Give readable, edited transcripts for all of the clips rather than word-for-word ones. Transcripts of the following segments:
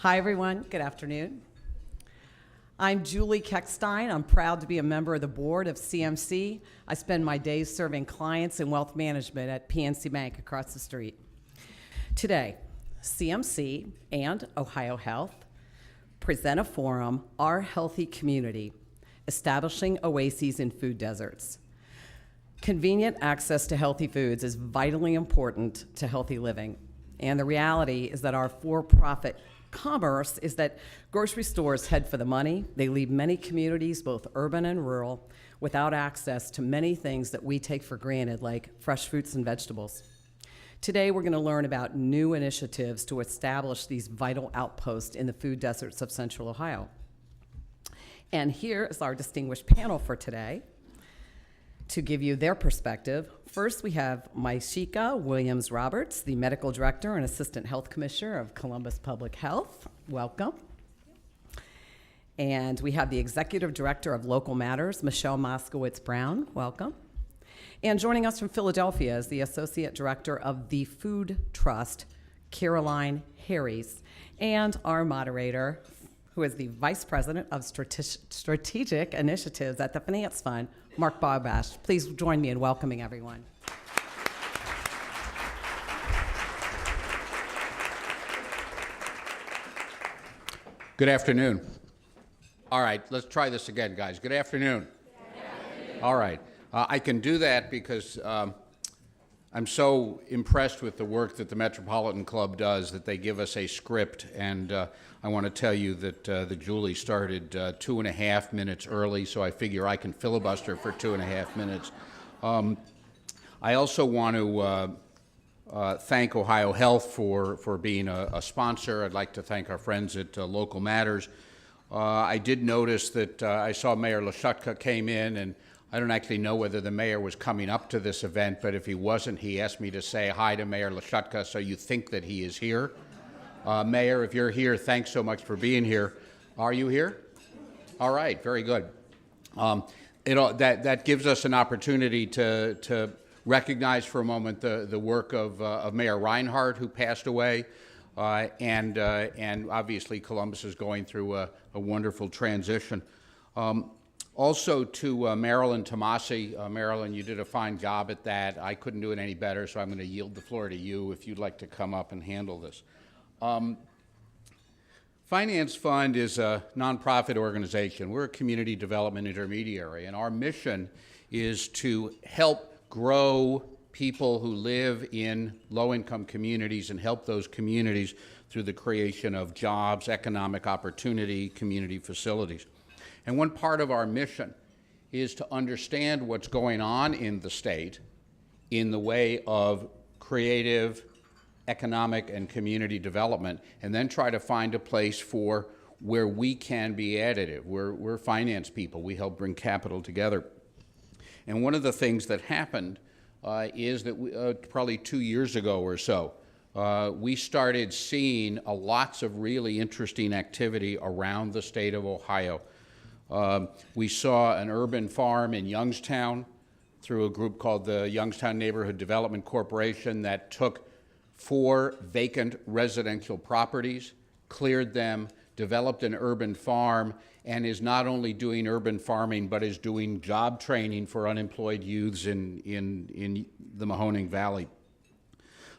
Hi, everyone. Good afternoon. I'm Julie Keckstein. I'm proud to be a member of the board of CMC. I spend my days serving clients in wealth management at PNC Bank across the street. Today, CMC and Ohio Health present a forum, Our Healthy Community, Establishing Oases in Food Deserts. Convenient access to healthy foods is vitally important to healthy living. And the reality is that our for-profit commerce is that grocery stores head for the money. They leave many communities, both urban and rural, without access to many things that we take for granted, like fresh fruits and vegetables. Today, we're going to learn about new initiatives to establish these vital outposts in the food deserts of Central Ohio. And here is our distinguished panel for today to give you their perspective. First, we have Mysheika Williams-Roberts, the Medical Director and Assistant Health Commissioner of Columbus Public Health. Welcome. And we have the Executive Director of Local Matters, Michelle Moskowitz-Brown. Welcome. And joining us from Philadelphia is the Associate Director of the Food Trust, Caroline Harries, and our moderator, who is the Vice President of Strategic Initiatives at the Finance Fund, Mark Barbash. Please join me in welcoming everyone. Good afternoon. All right, let's try this again, guys. Good afternoon. Good afternoon. All right. I can do that because I'm so impressed with the work that the Metropolitan Club does that they give us a script, and I want to tell you that the Julie started 2.5 minutes early, so I figure I can filibuster for 2.5 minutes. I also want to thank Ohio Health for being a sponsor. I'd like to thank our friends at Local Matters. I did notice that I saw Mayor Mysheika came in, and I don't actually know whether the mayor was coming up to this event, but if he wasn't, he asked me to say hi to Mayor Mysheika, so you think that he is here. Mayor, if you're here, thanks so much for being here. Are you here? All right, very good. That gives us an opportunity to recognize for a moment the work of Mayor Reinhardt, who passed away, and obviously Columbus is going through a wonderful transition. Also to Marilyn Tomasi. Marilyn, you did a fine job at that. I couldn't do it any better, so I'm going to yield the floor to you if you'd like to come up and handle this. Finance Fund is a nonprofit organization. We're a community development intermediary, and our mission is to help grow people who live in low-income communities and help those communities through the creation of jobs, economic opportunity, community facilities. And one part of our mission is to understand what's going on in the state in the way of creative, economic, and community development, and then try to find a place for where we can be additive. We're finance people. We help bring capital together. And one of the things that happened is that probably 2 years ago or so, we started seeing lots of really interesting activity around the state of Ohio. We saw an urban farm in Youngstown through a group called the Youngstown Neighborhood Development Corporation that took 4 vacant residential properties, cleared them, developed an urban farm, and is not only doing urban farming, but is doing job training for unemployed youths in the Mahoning Valley.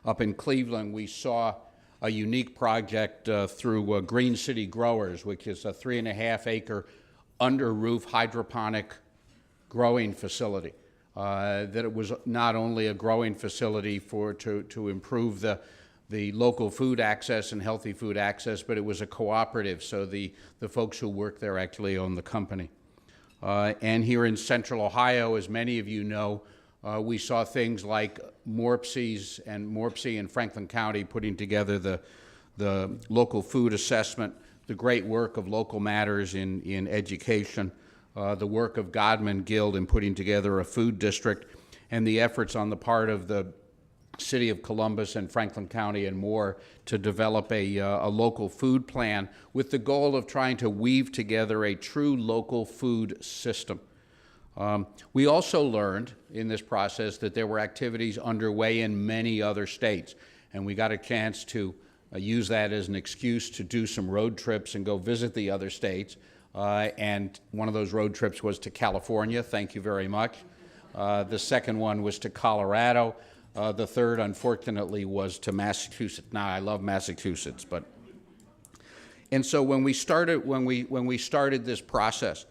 Up in Cleveland, we saw a unique project through Green City Growers, which is a 3.5-acre under-roof hydroponic growing facility. That it was not only a growing facility to improve the local food access and healthy food access, but it was a cooperative, so the folks who work there actually own the company. And here in Central Ohio, as many of you know, we saw things like Morpsey and Franklin County putting together the local food assessment, the great work of Local Matters in education, the work of Godman Guild in putting together a food district, and the efforts on the part of the City of Columbus and Franklin County and more to develop a local food plan with the goal of trying to weave together a true local food system. We also learned in this process that there were activities underway in many other states, and we got a chance to use that as an excuse to do some road trips and go visit the other states. And one of those road trips was to California. Thank you very much. The second one was to Colorado. The third, unfortunately, was to Massachusetts. Now, I love Massachusetts, but and so when we started this process,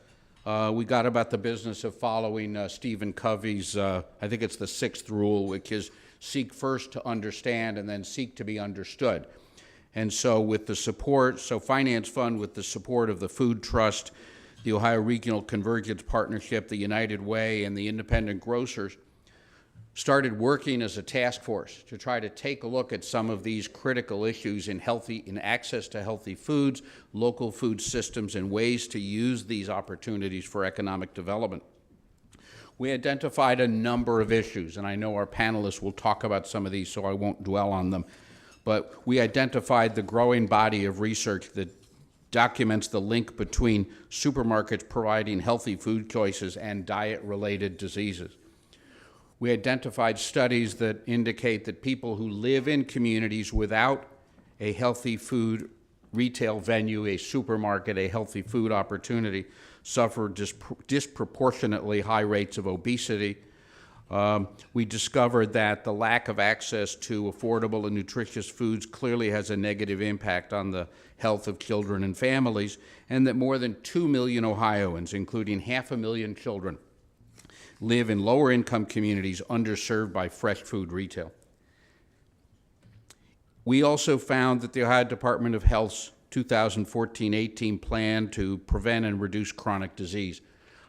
we got about the business of following Stephen Covey's, I think it's the 6th rule, which is seek first to understand and then seek to be understood. And so with the support, Finance Fund with the support of the Food Trust, the Ohio Regional Convergence Partnership, the United Way, and the independent grocers, started working as a task force to try to take a look at some of these critical issues in access to healthy foods, local food systems, and ways to use these opportunities for economic development. We identified a number of issues, and I know our panelists will talk about some of these, so I won't dwell on them. But we identified the growing body of research that documents the link between supermarkets providing healthy food choices and diet-related diseases. We identified studies that indicate that people who live in communities without a healthy food retail venue, a supermarket, a healthy food opportunity, suffer disproportionately high rates of obesity. We discovered that the lack of access to affordable and nutritious foods clearly has a negative impact on the health of children and families, and that more than 2 million Ohioans, including 500,000 children, live in lower income communities underserved by fresh food retail. We also found that the Ohio Department of Health's 2014-18 plan to prevent and reduce chronic disease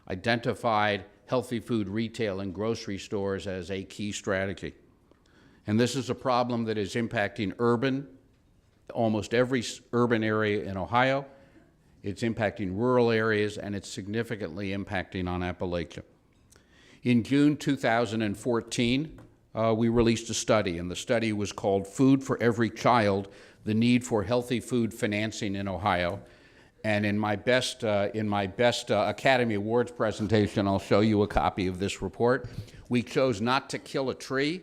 identified healthy food retail in grocery stores as a key strategy. And this is a problem that is impacting almost every urban area in Ohio. It's impacting rural areas, and it's significantly impacting on Appalachia. In June 2014, we released a study, and the study was called Food for Every Child, the Need for Healthy Food Financing in Ohio. And in my best Academy Awards presentation, I'll show you a copy of this report. We chose not to kill a tree,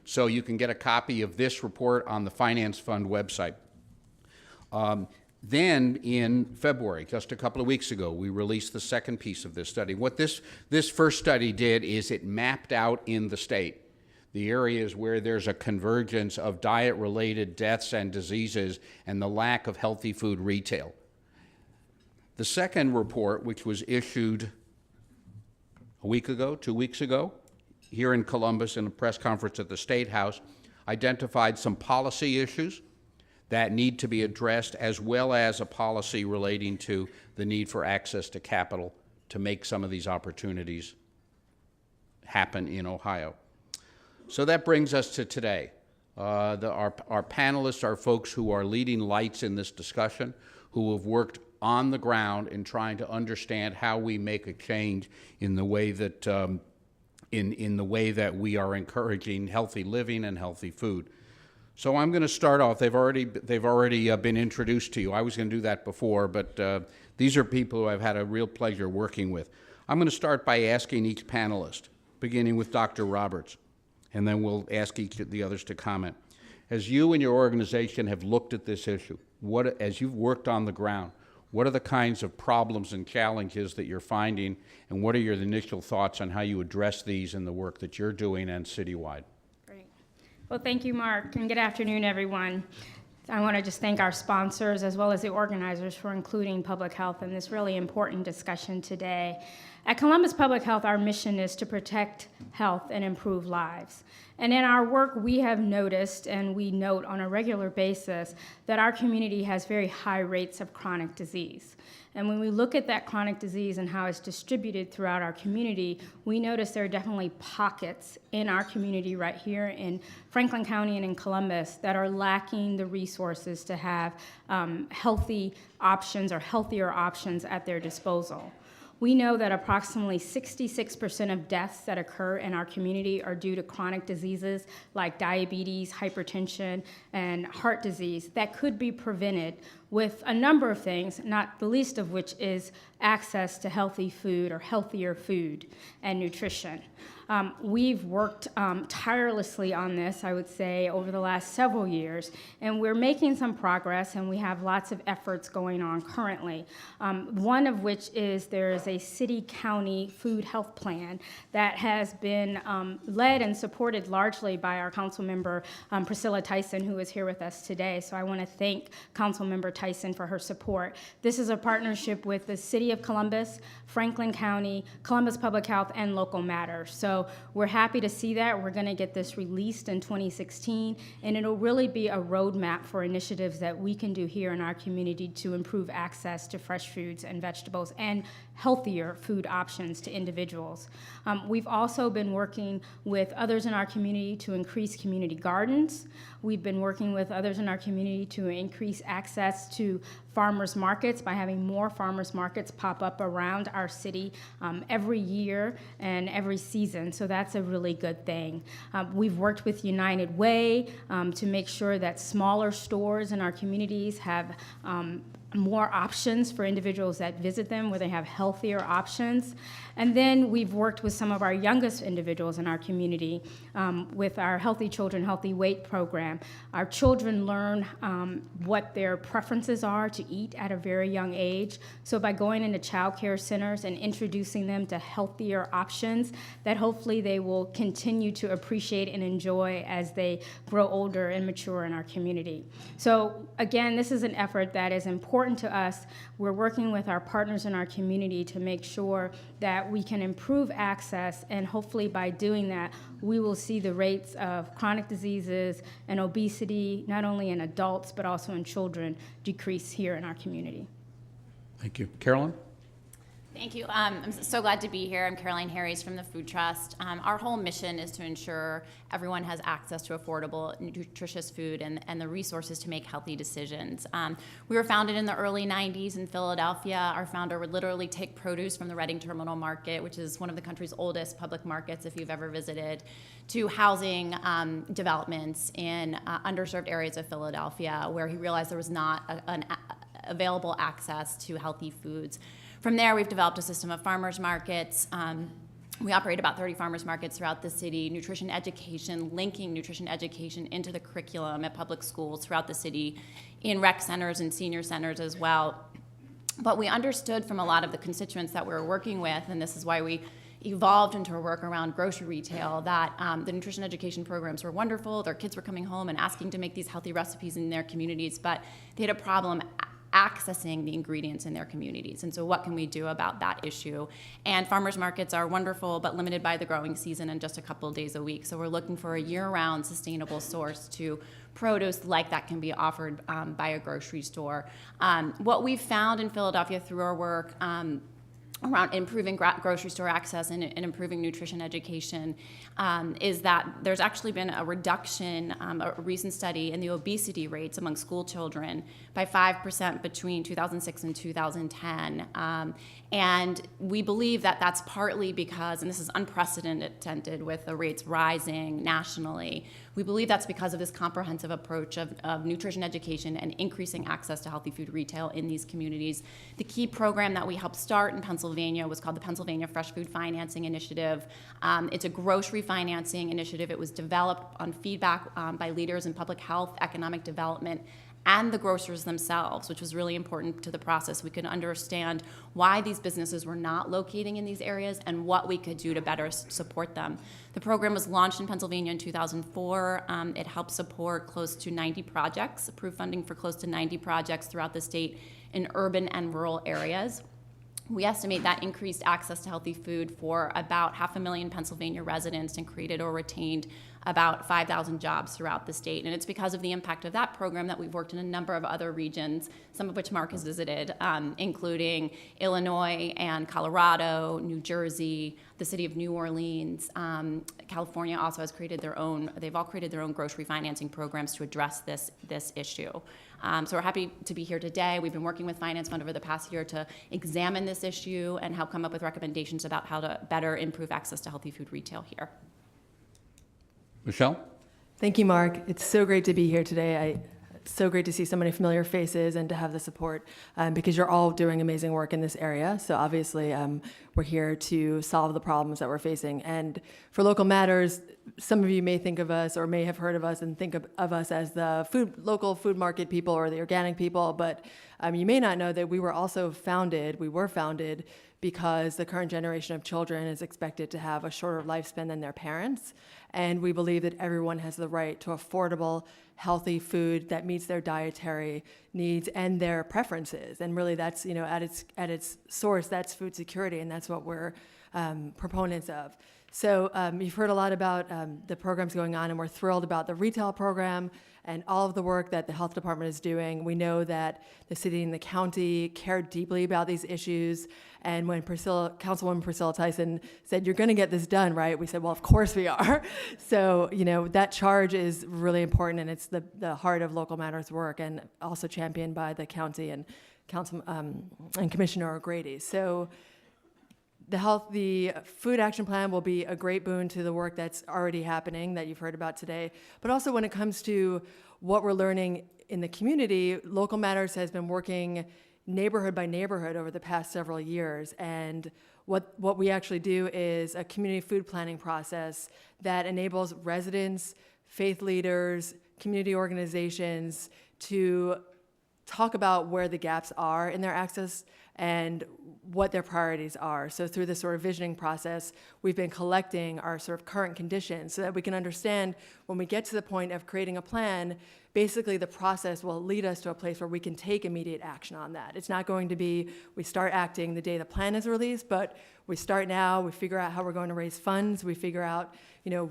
so you can get a copy of this report on the Finance Fund website. Then in February, just a couple of weeks ago, we released the second piece of this study. What this first study did is it mapped out in the state the areas where there's a convergence of diet-related deaths and diseases and the lack of healthy food retail. The second report, which was issued a week ago, 2 weeks ago, here in Columbus in a press conference at the State House, identified some policy issues that need to be addressed, as well as a policy relating to the need for access to capital to make some of these opportunities happen in Ohio. So that brings us to today. Our panelists are folks who are leading lights in this discussion, who have worked on the ground in trying to understand how we make a change in the way that in the way that we are encouraging healthy living and healthy food. So I'm going to start off. They've already been introduced to you. I was going to do that before, but these are people who I've had a real pleasure working with. I'm going to start by asking each panelist, beginning with Dr. Roberts, and then we'll ask each of the others to comment. As you and your organization have looked at this issue, as you've worked on the ground, what are the kinds of problems and challenges that you're finding, and what are your initial thoughts on how you address these in the work that you're doing and citywide? Great. Well, thank you, Mark, and good afternoon, everyone. I want to just thank our sponsors as well as the organizers for including public health in this really important discussion today. At Columbus Public Health, our mission is to protect health and improve lives. And in our work, we have noticed, and we note on a regular basis, that our community has very high rates of chronic disease. And when we look at that chronic disease and how it's distributed throughout our community, we notice there are definitely pockets in our community right here in Franklin County and in Columbus that are lacking the resources to have healthy options or healthier options at their disposal. We know that approximately 66% of deaths that occur in our community are due to chronic diseases like diabetes, hypertension, and heart disease that could be prevented with a number of things, not the least of which is access to healthy food or healthier food and nutrition. We've worked tirelessly on this, I would say, over the last several years, and we're making some progress, and we have lots of efforts going on currently. One of which is there is a city-county food health plan that has been led and supported largely by our council member, Priscilla Tyson, who is here with us today. So I want to thank Council Member Tyson for her support. This is a partnership with the City of Columbus, Franklin County, Columbus Public Health, and Local Matters. So we're happy to see that. We're going to get this released in 2016, and it'll really be a roadmap for initiatives that we can do here in our community to improve access to fresh foods and vegetables and healthier food options to individuals. We've also been working with others in our community to increase community gardens. We've been working with others in our community to increase access to farmers markets by having more farmers markets pop up around our city every year and every season. So that's a really good thing. We've worked with United Way to make sure that smaller stores in our communities have more options for individuals that visit them, where they have healthier options. And then we've worked with some of our youngest individuals in our community with our Healthy Children, Healthy Weight program. Our children learn what their preferences are to eat at a very young age. So by going into child care centers and introducing them to healthier options, that hopefully they will continue to appreciate and enjoy as they grow older and mature in our community. So again, this is an effort that is important to us. We're working with our partners in our community to make sure that we can improve access, and hopefully by doing that, we will see the rates of chronic diseases and obesity, not only in adults, but also in children, decrease here in our community. Thank you. Carolyn? Thank you. I'm so glad to be here. I'm Caroline Harries from the Food Trust. Our whole mission is to ensure everyone has access to affordable, nutritious food and the resources to make healthy decisions. We were founded in the early 90s in Philadelphia. Our founder would literally take produce from the Reading Terminal Market, which is one of the country's oldest public markets if you've ever visited, to housing developments in underserved areas of Philadelphia, where he realized there was not an available access to healthy foods. From there, we've developed a system of farmers markets. We operate about 30 farmers markets throughout the city, nutrition education, linking nutrition education into the curriculum at public schools throughout the city, in rec centers and senior centers as well. But we understood from a lot of the constituents that we were working with, and this is why we evolved into our work around grocery retail, that the nutrition education programs were wonderful. Their kids were coming home and asking to make these healthy recipes in their communities, but they had a problem accessing the ingredients in their communities. And so what can we do about that issue? And farmers markets are wonderful, but limited by the growing season and just a couple of days a week. So we're looking for a year-round sustainable source to produce like that can be offered by a grocery store. What we've found in Philadelphia through our work around improving grocery store access and improving nutrition education is that there's actually been a reduction, a recent study in the obesity rates among school children by 5% between 2006 and 2010. And we believe that that's partly because, and this is unprecedented with the rates rising nationally, we believe that's because of this comprehensive approach of nutrition education and increasing access to healthy food retail in these communities. The key program that we helped start in Pennsylvania was called the Pennsylvania Fresh Food Financing Initiative. It's a grocery financing initiative. It was developed on feedback by leaders in public health, economic development, and the grocers themselves, which was really important to the process. We could understand why these businesses were not locating in these areas and what we could do to better support them. The program was launched in Pennsylvania in 2004. It helped support close to 90 projects, approved funding for close to 90 projects throughout the state in urban and rural areas. We estimate that increased access to healthy food for about 500,000 Pennsylvania residents and created or retained about 5,000 jobs throughout the state. And it's because of the impact of that program that we've worked in a number of other regions, some of which Mark has visited, including Illinois and Colorado, New Jersey, the city of New Orleans. California also has created their own, they've all created their own grocery financing programs to address this issue. So we're happy to be here today. We've been working with Finance Fund over the past year to examine this issue and help come up with recommendations about how to better improve access to healthy food retail here. Michelle? Thank you, Mark. It's so great to be here today. So great to see so many familiar faces and to have the support because you're all doing amazing work in this area. So obviously we're here to solve the problems that we're facing. And for Local Matters, some of you may think of us or may have heard of us and think of us as the local food market people or the organic people, but you may not know that we were founded because the current generation of children is expected to have a shorter lifespan than their parents. And we believe that everyone has the right to affordable, healthy food that meets their dietary needs and their preferences. And really that's, at its source, that's food security, and that's what we're proponents of. So you've heard a lot about the programs going on, and we're thrilled about the retail program and all of the work that the health department is doing. We know that the city and the county care deeply about these issues. And when Councilwoman Priscilla Tyson said, "You're going to get this done, right?" We said, "Well, of course we are." So, that charge is really important, and it's the heart of Local Matters work, and also championed by the county and and Commissioner O'Grady. So the food action plan will be a great boon to the work that's already happening that you've heard about today. But also when it comes to what we're learning in the community, Local Matters has been working neighborhood by neighborhood over the past several years. And what we actually do is a community food planning process that enables residents, faith leaders, community organizations to talk about where the gaps are in their access and what their priorities are. So through this sort of visioning process, we've been collecting our sort of current conditions so that we can understand when we get to the point of creating a plan, basically the process will lead us to a place where we can take immediate action on that. It's not going to be we start acting the day the plan is released, but we start now, we figure out how we're going to raise funds, we figure out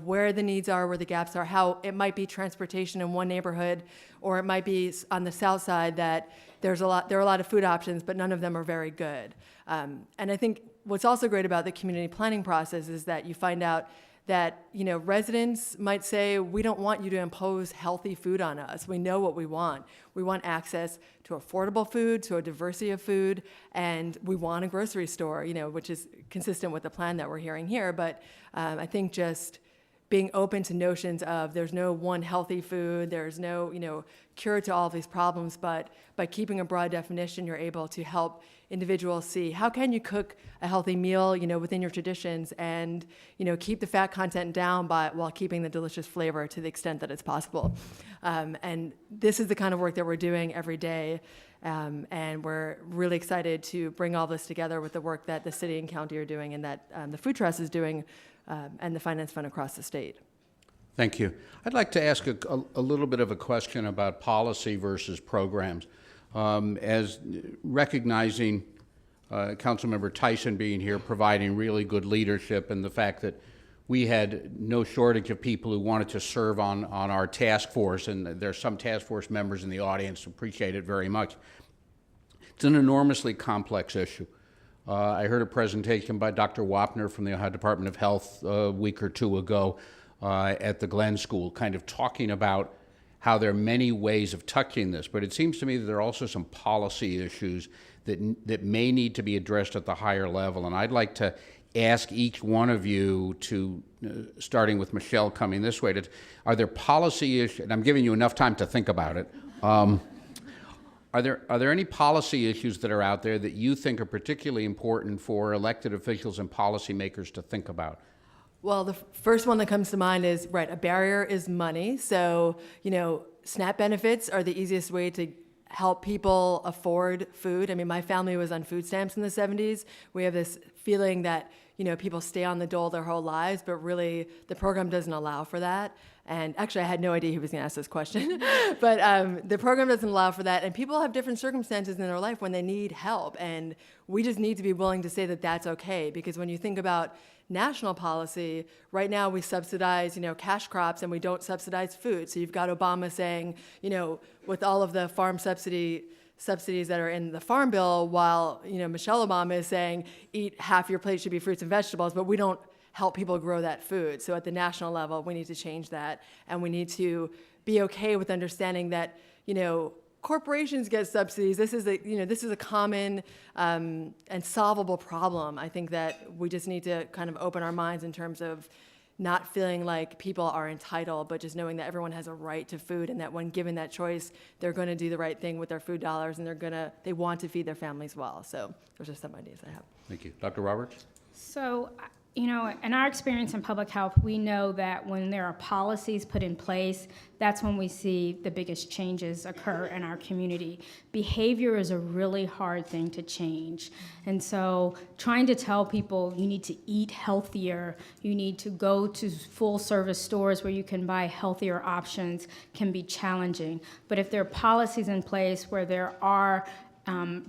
where the needs are, where the gaps are, how it might be transportation in one neighborhood, or it might be on the south side that there are a lot of food options, but none of them are very good. And I think what's also great about the community planning process is that you find out that residents might say, "We don't want you to impose healthy food on us. We know what we want. We want access to affordable food, to a diversity of food, and we want a grocery store," which is consistent with the plan that we're hearing here. But I think just being open to notions of there's no one healthy food, there's no cure to all of these problems, but by keeping a broad definition, you're able to help individuals see how can you cook a healthy meal, within your traditions, and keep the fat content down while keeping the delicious flavor to the extent that it's possible. And this is the kind of work that we're doing every day, and we're really excited to bring all this together with the work that the city and county are doing, and that the Food Trust is doing, and the Finance Fund across the state. Thank you. I'd like to ask a little bit of a question about policy versus programs. As recognizing Councilmember Tyson being here, providing really good leadership, and the fact that we had no shortage of people who wanted to serve on our task force, and there's some task force members in the audience who appreciate it very much. It's an enormously complex issue. I heard a presentation by Dr. Wapner from the Ohio Department of Health a week or two ago at the Glenn School, kind of talking about how there are many ways of touching this, but it seems to me that there are also some policy issues that may need to be addressed at the higher level. And I'd like to ask each one of you to, starting with Michelle coming this way, are there policy issues, and I'm giving you enough time to think about it, are there any policy issues that are out there that you think are particularly important for elected officials and policymakers to think about? Well, the first one that comes to mind is, right, a barrier is money. So, SNAP benefits are the easiest way to help people afford food. I mean, my family was on food stamps in the 70s. We have this feeling that, people stay on the dole their whole lives, but really the program doesn't allow for that. And actually, I had no idea he was going to ask this question. But the program doesn't allow for that. And people have different circumstances in their life when they need help. And we just need to be willing to say that that's okay. Because when you think about national policy, right now we subsidize, cash crops, and we don't subsidize food. So you've got Obama saying, with all of the farm subsidies that are in the Farm Bill, while, Michelle Obama is saying, eat half your plate should be fruits and vegetables, but we don't help people grow that food. So at the national level, we need to change that, and we need to be okay with understanding that, corporations get subsidies. This is a common and solvable problem. I think that we just need to kind of open our minds in terms of, not feeling like people are entitled, but just knowing that everyone has a right to food, and that when given that choice, they're going to do the right thing with their food dollars, and they want to feed their families well. So those are some ideas I have. Thank you. Dr. Roberts? So, in our experience in public health, we know that when there are policies put in place, that's when we see the biggest changes occur in our community. Behavior is a really hard thing to change. And so trying to tell people you need to eat healthier, you need to go to full service stores where you can buy healthier options can be challenging. But if there are policies in place where there are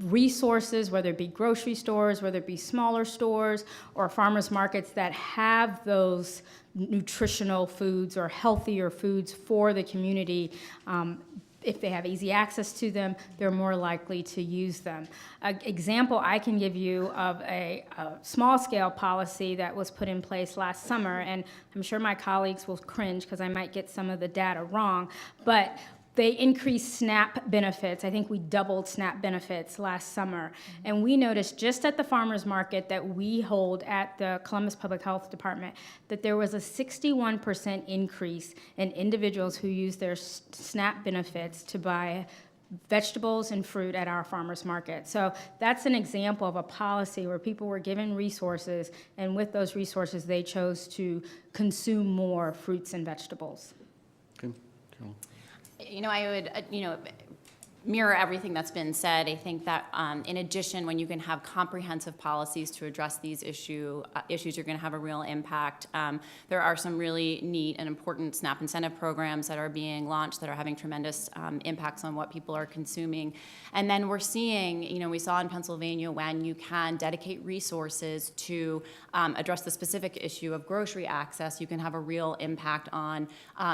resources, whether it be grocery stores, whether it be smaller stores, or farmers markets that have those nutritional foods or healthier foods for the community, if they have easy access to them, they're more likely to use them. An example I can give you of a small-scale policy that was put in place last summer, and I'm sure my colleagues will cringe because I might get some of the data wrong, but they increased SNAP benefits. I think we doubled SNAP benefits last summer. And we noticed just at the farmers market that we hold at the Columbus Public Health Department that there was a 61% increase in individuals who used their SNAP benefits to buy vegetables and fruit at our farmers market. So that's an example of a policy where people were given resources, and with those resources, they chose to consume more fruits and vegetables. Okay. Carolyn? I would, mirror everything that's been said. I think that in addition, when you can have comprehensive policies to address these issues, you're going to have a real impact. There are some really neat and important SNAP incentive programs that are being launched that are having tremendous impacts on what people are consuming. And then we're seeing, we saw in Pennsylvania when you can dedicate resources to address the specific issue of grocery access, you can have a real impact on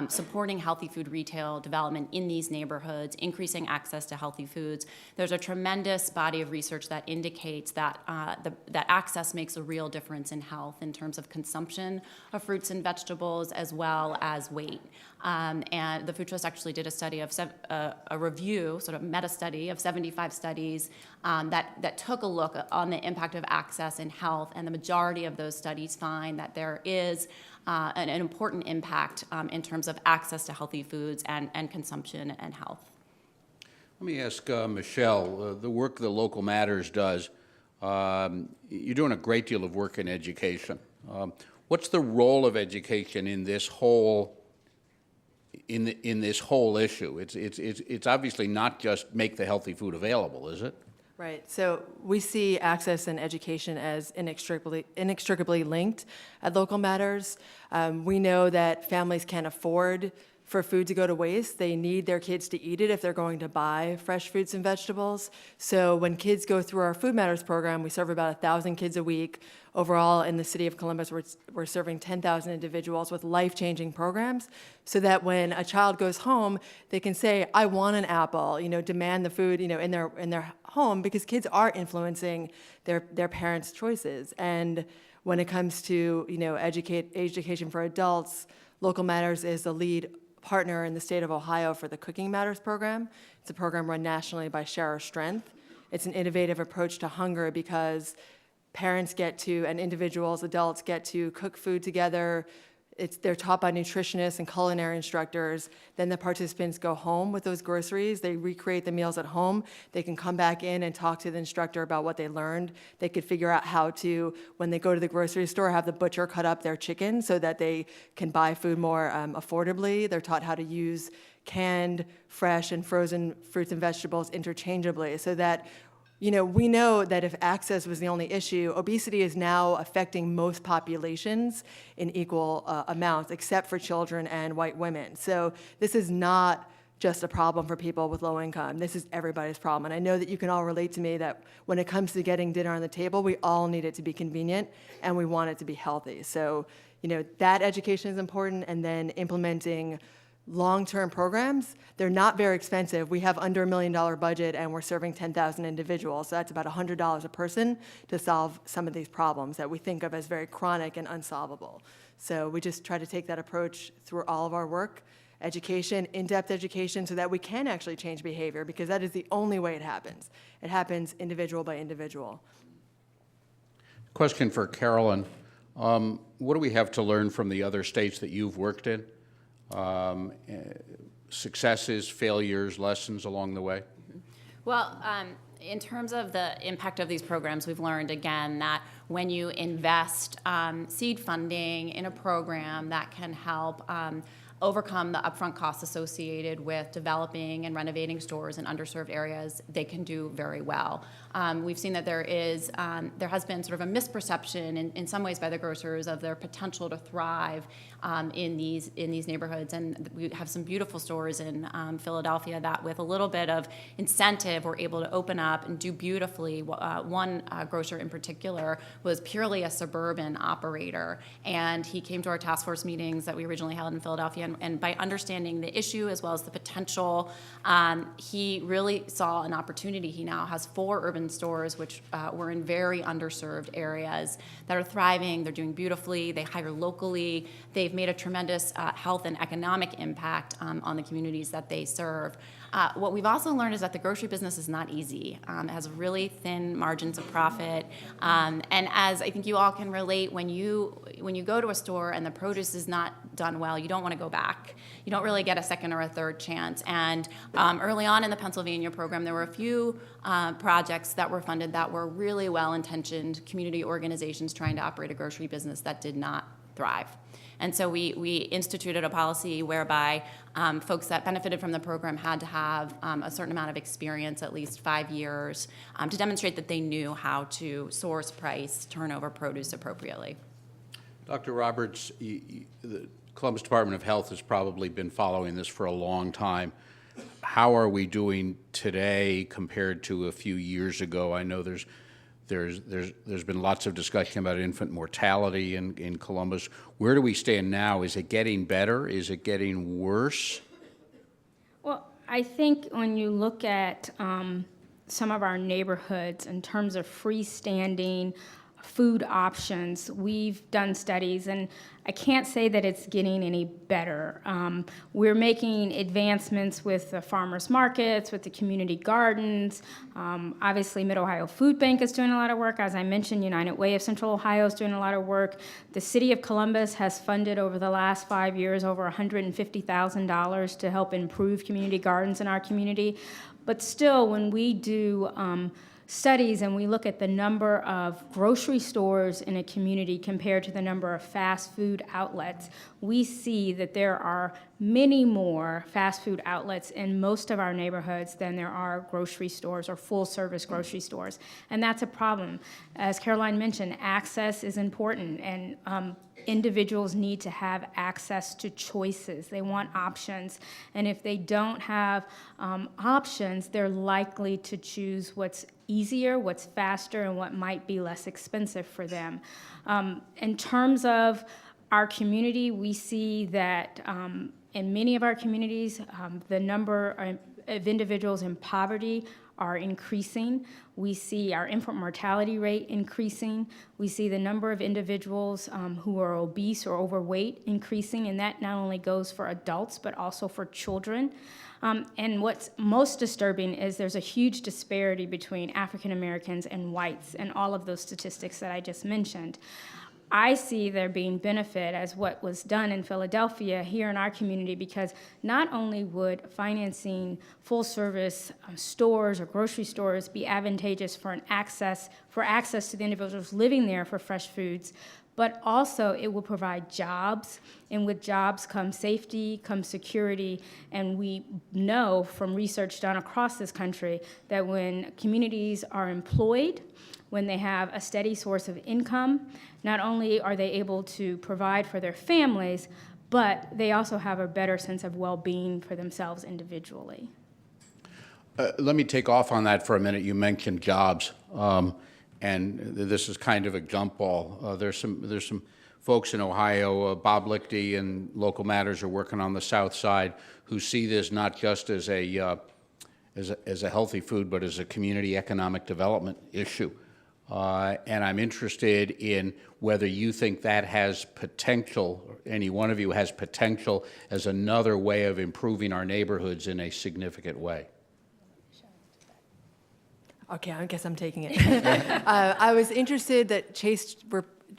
supporting healthy food retail development in these neighborhoods, increasing access to healthy foods. There's a tremendous body of research that indicates that that access makes a real difference in health in terms of consumption of fruits and vegetables as well as weight. And the Food Trust actually did a study of a review, sort of meta study of 75 studies that took a look on the impact of access and health, and the majority of those studies find that there is an important impact in terms of access to healthy foods and consumption and health. Let me ask Michelle, the work that Local Matters does, you're doing a great deal of work in education. What's the role of education in this whole issue? It's obviously not just make the healthy food available, is it? Right. So we see access and education as inextricably linked at Local Matters. We know that families can't afford for food to go to waste. They need their kids to eat it if they're going to buy fresh fruits and vegetables. So when kids go through our Food Matters program, we serve about 1,000 kids a week. Overall, in the city of Columbus, we're serving 10,000 individuals with life-changing programs so that when a child goes home, they can say, I want an apple, demand the food, in their home, because kids are influencing their parents' choices. And when it comes to, education for adults, Local Matters is the lead partner in the state of Ohio for the Cooking Matters program. It's a program run nationally by Share Our Strength. It's an innovative approach to hunger because parents and individuals, adults get to cook food together. They're taught by nutritionists and culinary instructors. Then the participants go home with those groceries. They recreate the meals at home. They can come back in and talk to the instructor about what they learned. They could figure out how to, when they go to the grocery store, have the butcher cut up their chicken so that they can buy food more affordably. They're taught how to use canned, fresh, and frozen fruits and vegetables interchangeably so that we know that if access was the only issue, obesity is now affecting most populations in equal amounts, except for children and white women. So this is not just a problem for people with low income. This is everybody's problem. And I know that you can all relate to me that when it comes to getting dinner on the table, we all need it to be convenient and we want it to be healthy. So, that education is important, and then implementing long-term programs. They're not very expensive. We have under $1 million budget, and we're serving 10,000 individuals. So that's about $100 a person to solve some of these problems that we think of as very chronic and unsolvable. So we just try to take that approach through all of our work, education, in-depth education, so that we can actually change behavior, because that is the only way it happens. It happens individual by individual. Question for Carolyn. What do we have to learn from the other states that you've worked in? Successes, failures, lessons along the way? Well, in terms of the impact of these programs, we've learned again that when you invest seed funding in a program that can help overcome the upfront costs associated with developing and renovating stores in underserved areas, they can do very well. We've seen that there has been sort of a misperception in some ways by the grocers of their potential to thrive in these neighborhoods, and we have some beautiful stores in Philadelphia that, with a little bit of incentive, were able to open up and do beautifully. One grocer in particular was purely a suburban operator, and he came to our task force meetings that we originally held in Philadelphia, and by understanding the issue as well as the potential, he really saw an opportunity. He now has 4 urban stores, which were in very underserved areas, that are thriving. They're doing beautifully. They hire locally. They've made a tremendous health and economic impact on the communities that they serve. What we've also learned is that the grocery business is not easy. It has really thin margins of profit. And as I think you all can relate, when you go to a store and the produce is not done well, you don't want to go back. You don't really get a second or a third chance. And early on in the Pennsylvania program, there were a few projects that were funded that were really well-intentioned community organizations trying to operate a grocery business that did not thrive. And so we instituted a policy whereby folks that benefited from the program had to have a certain amount of experience, at least 5 years, to demonstrate that they knew how to source, price, turn over produce appropriately. Dr. Roberts, the Columbus Department of Health has probably been following this for a long time. How are we doing today compared to a few years ago? I know there's been lots of discussion about infant mortality in Columbus. Where do we stand now? Is it getting better? Is it getting worse? Well, I think when you look at some of our neighborhoods in terms of freestanding food options, we've done studies, and I can't say that it's getting any better. We're making advancements with the farmers markets, with the community gardens. Obviously, Mid-Ohio Food Bank is doing a lot of work. As I mentioned, United Way of Central Ohio is doing a lot of work. The city of Columbus has funded over the last 5 years over $150,000 to help improve community gardens in our community. But still, when we do studies and we look at the number of grocery stores in a community compared to the number of fast food outlets, we see that there are many more fast food outlets in most of our neighborhoods than there are grocery stores or full-service grocery stores. And that's a problem. As Caroline mentioned, access is important, and individuals need to have access to choices. They want options. And if they don't have options, they're likely to choose what's easier, what's faster, and what might be less expensive for them. In terms of our community, we see that in many of our communities, the number of individuals in poverty are increasing. We see our infant mortality rate increasing. We see the number of individuals who are obese or overweight increasing, and that not only goes for adults but also for children. And what's most disturbing is there's a huge disparity between African Americans and whites and all of those statistics that I just mentioned. I see there being benefit as what was done in Philadelphia here in our community, because not only would financing full-service stores or grocery stores be advantageous for access to the individuals living there for fresh foods, but also it will provide jobs, and with jobs come safety, come security, and we know from research done across this country that when communities are employed, when they have a steady source of income, not only are they able to provide for their families, but they also have a better sense of well-being for themselves individually. Let me take off on that for a minute. You mentioned jobs, and this is kind of a jump ball. There's some folks in Ohio, Bob Lichty and Local Matters are working on the South Side, who see this not just as a healthy food, but as a community economic development issue. And I'm interested in whether you think that has potential, or any one of you has potential as another way of improving our neighborhoods in a significant way. Okay, I guess I'm taking it. I was interested that Chase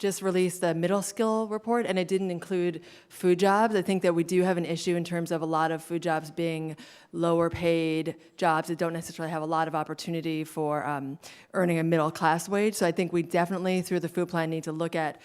just released the middle skill report, and it didn't include food jobs. I think that we do have an issue in terms of a lot of food jobs being lower paid jobs that don't necessarily have a lot of opportunity for earning a middle class wage. So I think we definitely, through the food plan, need to look at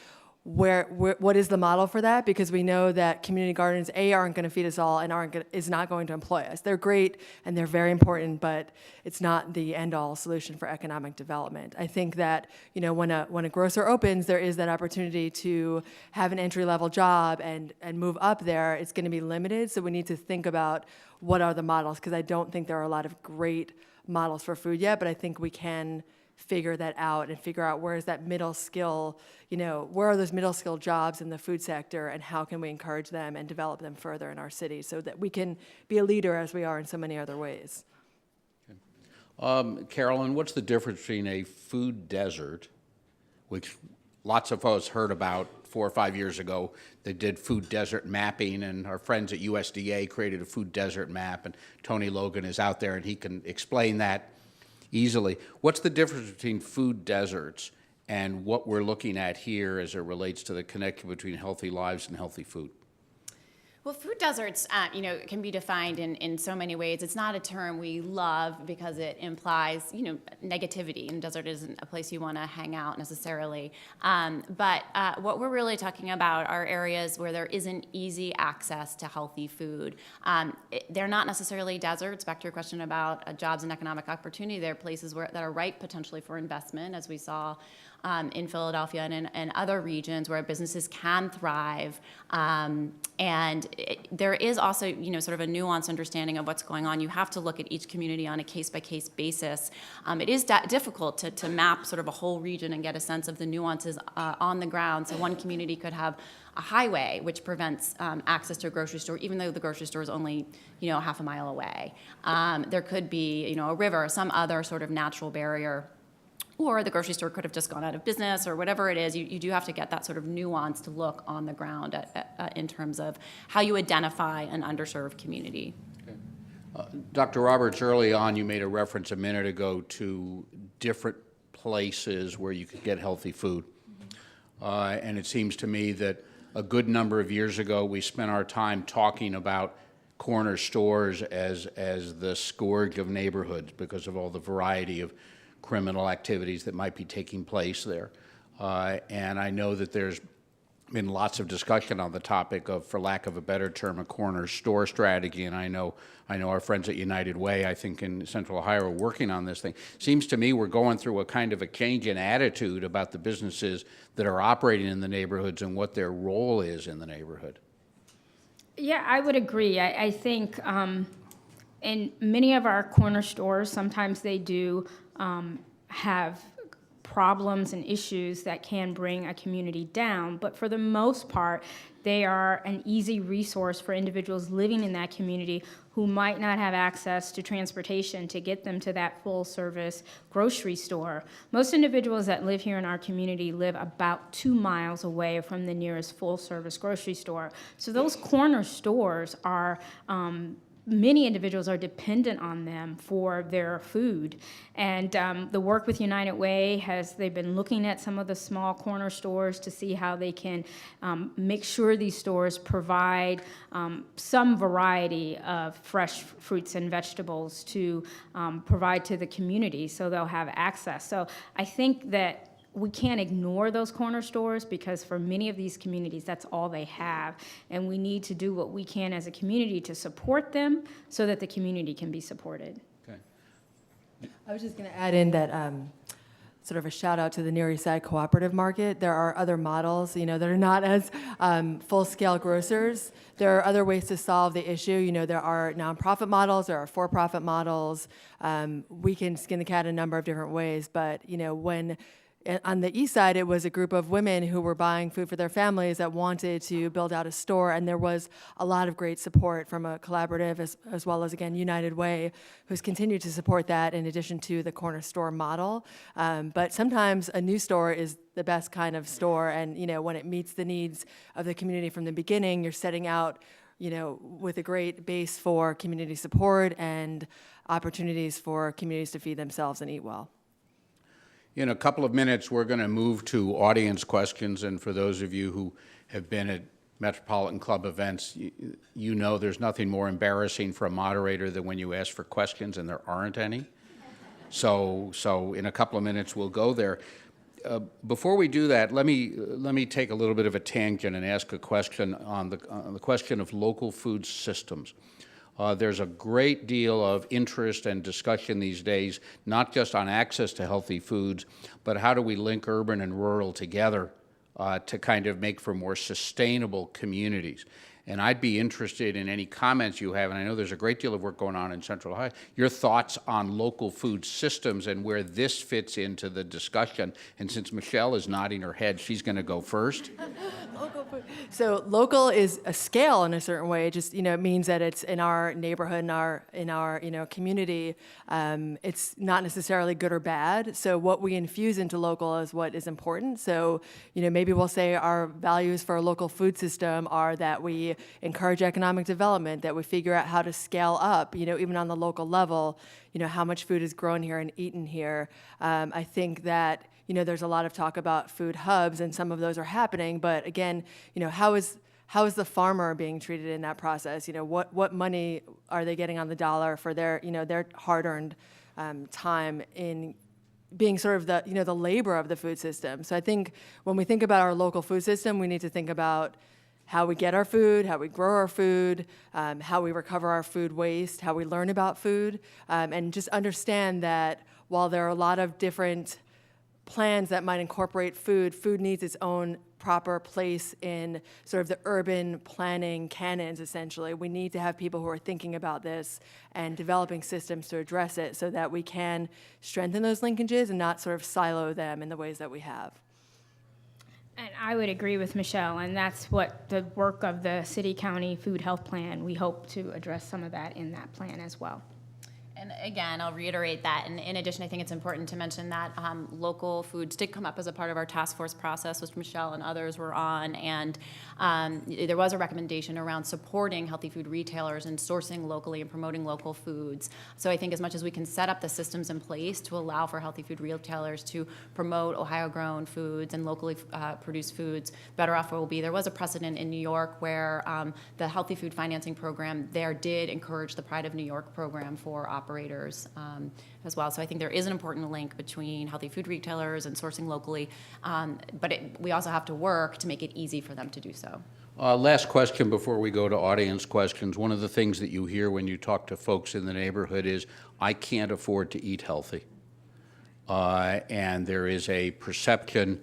what is the model for that, because we know that community gardens aren't going to feed us all and is not going to employ us. They're great and they're very important, but it's not the end-all solution for economic development. I think that when a grocer opens, there is that opportunity to have an entry-level job and move up there. It's going to be limited, so we need to think about what are the models, because I don't think there are a lot of great models for food yet, but I think we can figure that out and figure out where is that middle skill, where are those middle skill jobs in the food sector, and how can we encourage them and develop them further in our city so that we can be a leader as we are in so many other ways. Carolyn, what's the difference between a food desert, which lots of us heard about 4 or 5 years ago? They did food desert mapping, and our friends at USDA created a food desert map, and Tony Logan is out there and he can explain that easily. What's the difference between food deserts and what we're looking at here as it relates to the connection between healthy lives and healthy food? Well, food deserts, can be defined in so many ways. It's not a term we love because it implies, negativity. And desert isn't a place you want to hang out necessarily. But what we're really talking about are areas where there isn't easy access to healthy food. They're not necessarily deserts. Back to your question about jobs and economic opportunity, they're places that are ripe potentially for investment, as we saw in Philadelphia and in other regions where businesses can thrive. There is also, sort of a nuanced understanding of what's going on. You have to look at each community on a case-by-case basis. It is difficult to map sort of a whole region and get a sense of the nuances on the ground. So one community could have a highway which prevents access to a grocery store, even though the grocery store is only, half a mile away. There could be, a river or some other sort of natural barrier, or the grocery store could have just gone out of business, or whatever it is. You do have to get that sort of nuanced look on the ground in terms of how you identify an underserved community. Okay. Dr. Roberts, early on you made a reference a minute ago to different places where you could get healthy food. And it seems to me that a good number of years ago we spent our time talking about corner stores as the scourge of neighborhoods because of all the variety of criminal activities that might be taking place there. And I know that there's been lots of discussion on the topic of, for lack of a better term, a corner store strategy. And I know our friends at United Way, I think in Central Ohio, are working on this thing. Seems to me we're going through a kind of a change in attitude about the businesses that are operating in the neighborhoods and what their role is in the neighborhood. Yeah, I would agree. I think in many of our corner stores, sometimes they do have problems and issues that can bring a community down, but for the most part, they are an easy resource for individuals living in that community who might not have access to transportation to get them to that full-service grocery store. Most individuals that live here in our community live about 2 miles away from the nearest full-service grocery store. So those corner stores are many individuals are dependent on them for their food. And the work with United Way they've been looking at some of the small corner stores to see how they can make sure these stores provide some variety of fresh fruits and vegetables to provide to the community so they'll have access. So I think that we can't ignore those corner stores because for many of these communities, that's all they have. And we need to do what we can as a community to support them so that the community can be supported. Okay. I was just going to add in that sort of a shout out to the Near East Side cooperative market. There are other models, that are not as full-scale grocers. There are other ways to solve the issue. There are nonprofit models, there are for-profit models. We can skin the cat a number of different ways, but when on the east side, it was a group of women who were buying food for their families that wanted to build out a store, and there was a lot of great support from a collaborative as well as, again, United Way, who's continued to support that in addition to the corner store model. But sometimes a new store is the best kind of store, and when it meets the needs of the community from the beginning, you're setting out with a great base for community support and opportunities for communities to feed themselves and eat well. In a couple of minutes, we're going to move to audience questions, and for those of you who have been at Metropolitan Club events, you know there's nothing more embarrassing for a moderator than when you ask for questions and there aren't any. So in a couple of minutes, we'll go there. Before we do that, let me take a little bit of a tangent and ask a question on the question of local food systems. There's a great deal of interest and discussion these days, not just on access to healthy foods, but how do we link urban and rural together to kind of make for more sustainable communities. And I'd be interested in any comments you have, and I know there's a great deal of work going on in Central Ohio, your thoughts on local food systems and where this fits into the discussion. And since Michelle is nodding her head, she's going to go first. Local food. So local is a scale in a certain way. It just, it means that it's in our neighborhood, in our community. It's not necessarily good or bad. So what we infuse into local is what is important. So, maybe we'll say our values for a local food system are that we encourage economic development, that we figure out how to scale up, even on the local level, how much food is grown here and eaten here. I think that, there's a lot of talk about food hubs, and some of those are happening, but again, how is the farmer being treated in that process? What money are they getting on the dollar for their hard-earned time in being sort of the labor of the food system? So I think when we think about our local food system, we need to think about how we get our food, how we grow our food, how we recover our food waste, how we learn about food, and just understand that while there are a lot of different plans that might incorporate food, food needs its own proper place in sort of the urban planning canons, essentially. We need to have people who are thinking about this and developing systems to address it so that we can strengthen those linkages and not sort of silo them in the ways that we have. And I would agree with Michelle, and that's what the work of the city-county food health plan, we hope to address some of that in that plan as well. And again, I'll reiterate that. And in addition, I think it's important to mention that local foods did come up as a part of our task force process, which Michelle and others were on. And there was a recommendation around supporting healthy food retailers and sourcing locally and promoting local foods. So I think as much as we can set up the systems in place to allow for healthy food retailers to promote Ohio-grown foods and locally produced foods, better off we'll be. There was a precedent in New York where the healthy food financing program there did encourage the Pride of New York program for operators as well. So I think there is an important link between healthy food retailers and sourcing locally, but we also have to work to make it easy for them to do so. Last question before we go to audience questions. One of the things that you hear when you talk to folks in the neighborhood is, I can't afford to eat healthy. And there is a perception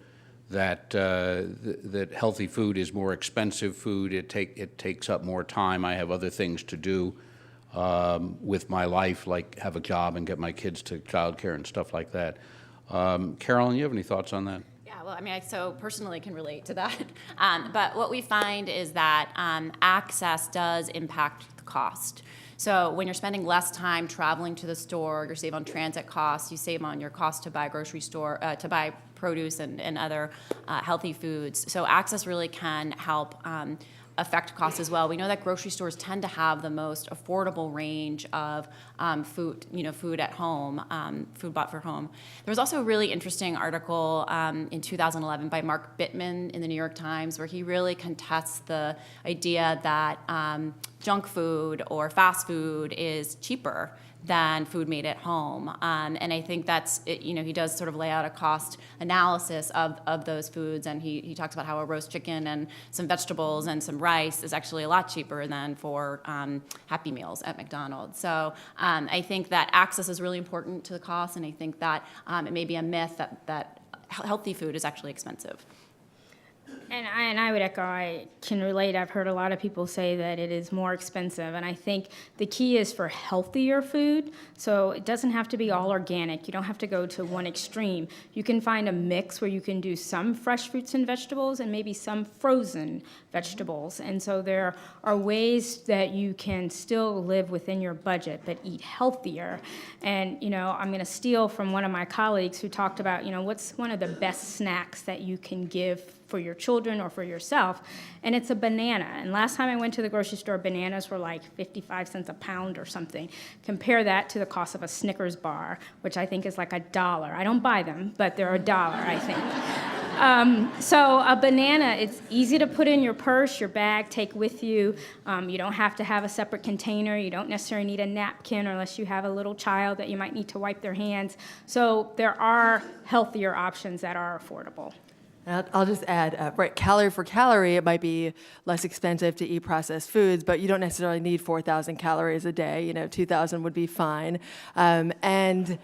that that healthy food is more expensive food. It takes up more time. I have other things to do with my life, like have a job and get my kids to childcare and stuff like that. Carolyn, you have any thoughts on that? Yeah, well, I mean, I so personally can relate to that. But what we find is that access does impact the cost. So when you're spending less time traveling to the store, you save on transit costs, you save on your cost to buy grocery store, to buy produce and other healthy foods. So access really can help affect costs as well. We know that grocery stores tend to have the most affordable range of food, food at home, food bought for home. There was also a really interesting article in 2011 by Mark Bittman in the New York Times where he really contests the idea that junk food or fast food is cheaper than food made at home. And I think that's, he does sort of lay out a cost analysis of those foods, and he talks about how a roast chicken and some vegetables and some rice is actually a lot cheaper than for Happy Meals at McDonald's. So I think that access is really important to the cost, and I think that it may be a myth that healthy food is actually expensive. And I would echo, I can relate. I've heard a lot of people say that it is more expensive, and I think the key is for healthier food. So it doesn't have to be all organic. You don't have to go to one extreme. You can find a mix where you can do some fresh fruits and vegetables and maybe some frozen vegetables. And so there are ways that you can still live within your budget but eat healthier. And, I'm going to steal from one of my colleagues who talked about, what's one of the best snacks that you can give for your children children or for yourself, and it's a banana. And last time I went to the grocery store, bananas were like 55 cents a pound or something. Compare that to the cost of a Snickers bar, which I think is like $1. I don't buy them, but they're $1, I think. So a banana, it's easy to put in your purse, your bag, take with you. You don't have to have a separate container. You don't necessarily need a napkin unless you have a little child that you might need to wipe their hands. So there are healthier options that are affordable. And I'll just add, right, calorie for calorie, it might be less expensive to eat processed foods, but you don't necessarily need 4,000 calories a day. 2,000 would be fine. And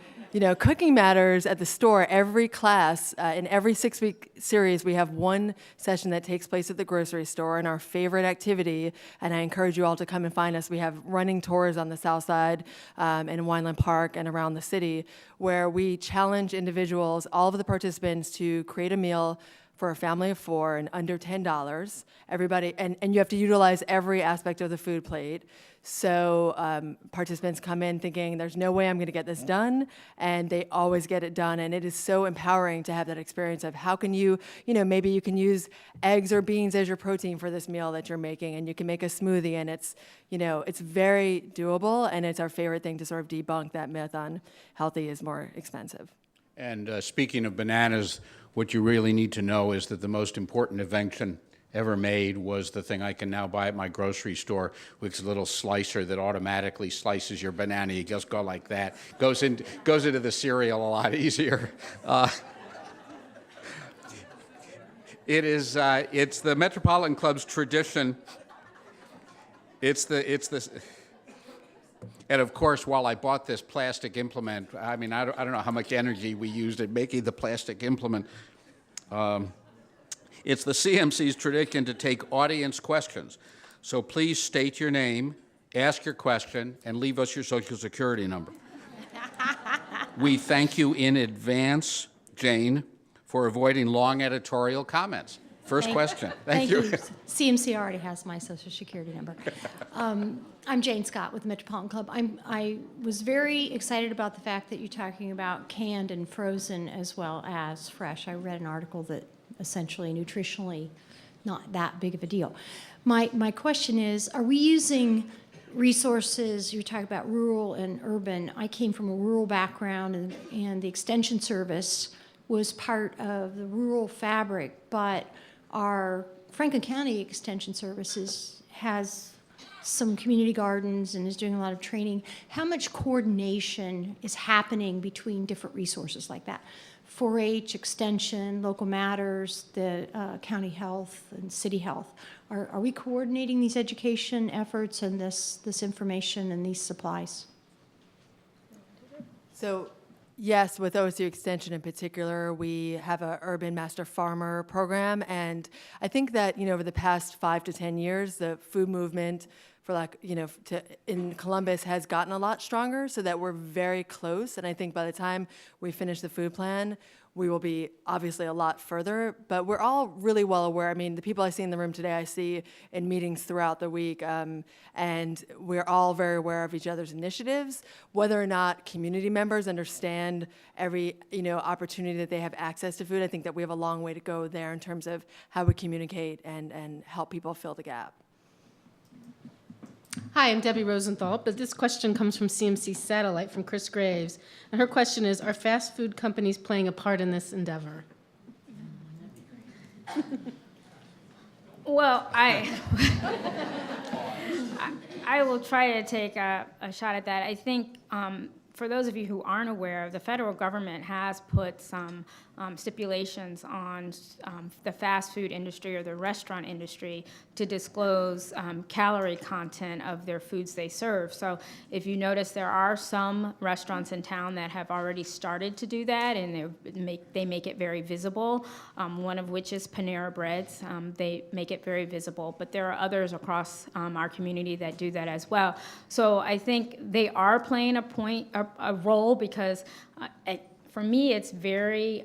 cooking matters at the store. Every class, in every 6-week series, we have one session that takes place at the grocery store, and our favorite activity, and I encourage you all to come and find us. We have running tours on the south side in Wineland Park and around the city, where we challenge individuals, all of the participants, to create a meal for a family of 4 and under $10. Everybody, and you have to utilize every aspect of the food plate. So participants come in thinking, there's no way I'm going to get this done, and they always get it done. And it is so empowering to have that experience of how can you, maybe you can use eggs or beans as your protein for this meal that you're making, and you can make a smoothie, and it's, it's very doable, and it's our favorite thing to sort of debunk that myth on healthy is more expensive. And speaking of bananas, what you really need to know is that the most important invention ever made was the thing I can now buy at my grocery store, which is a little slicer that automatically slices your banana. You just go like that. Goes into the cereal a lot easier. It's the Metropolitan Club's tradition. And of course, while I bought this plastic implement, I mean, I don't know how much energy we used in making the plastic implement. It's the CMC's tradition to take audience questions. So please state your name, ask your question, and leave us your Social Security number. We thank you in advance, Jane, for avoiding long editorial comments. First question. Thank you. CMC already has my Social Security number. I'm Jane Scott with the Metropolitan Club. I was very excited about the fact that you're talking about canned and frozen as well as fresh. I read an article that essentially nutritionally not that big of a deal. My question is, are we using resources, you're talking about rural and urban. I came from a rural background, and the Extension Service was part of the rural fabric, but our Franklin County Extension Services has some community gardens and is doing a lot of training. How much coordination is happening between different resources like that? 4-H, Extension, Local Matters, the county health and city health. Are we coordinating these education efforts and this information and these supplies? So yes, with OSU Extension in particular, we have an urban master farmer program, and I think that over the past 5 to 10 years, the food movement in Columbus has gotten a lot stronger, so that we're very close. And I think by the time we finish the food plan, we will be obviously a lot further. But we're all really well aware. I mean, the people I see in the room today, I see in meetings throughout the week, and we're all very aware of each other's initiatives. Whether or not community members understand every opportunity that they have access to food, I think that we have a long way to go there in terms of how we communicate and help people fill the gap. Hi, I'm Debbie Rosenthal, but this question comes from CMC Satellite from Chris Graves. And her question is, are fast food companies playing a part in this endeavor? Well, I will try to take a shot at that. I think for those of you who aren't aware, the federal government has put some stipulations on the fast food industry or the restaurant industry to disclose calorie content of their foods they serve. So if you notice, there are some restaurants in town that have already started to do that, and they make it very visible, one of which is Panera Breads. They make it very visible, but there are others across our community that do that as well. So I think they are playing a role because for me, it's very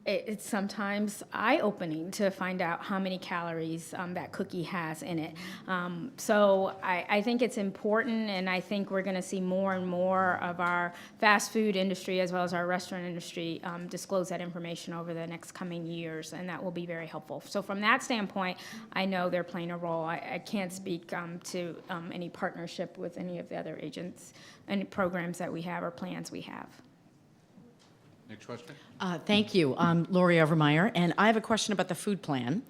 it's sometimes eye-opening to find out how many calories that cookie has in it. So I think it's important, and I think we're going to see more and more of our fast food industry as well as our restaurant industry disclose that information over the next coming years, and that will be very helpful. So from that standpoint, I know they're playing a role. I can't speak to any partnership with any of the other agents, any programs that we have or plans we have. Next question. Thank you. I'm Lori Overmeyer, and I have a question about the food plan.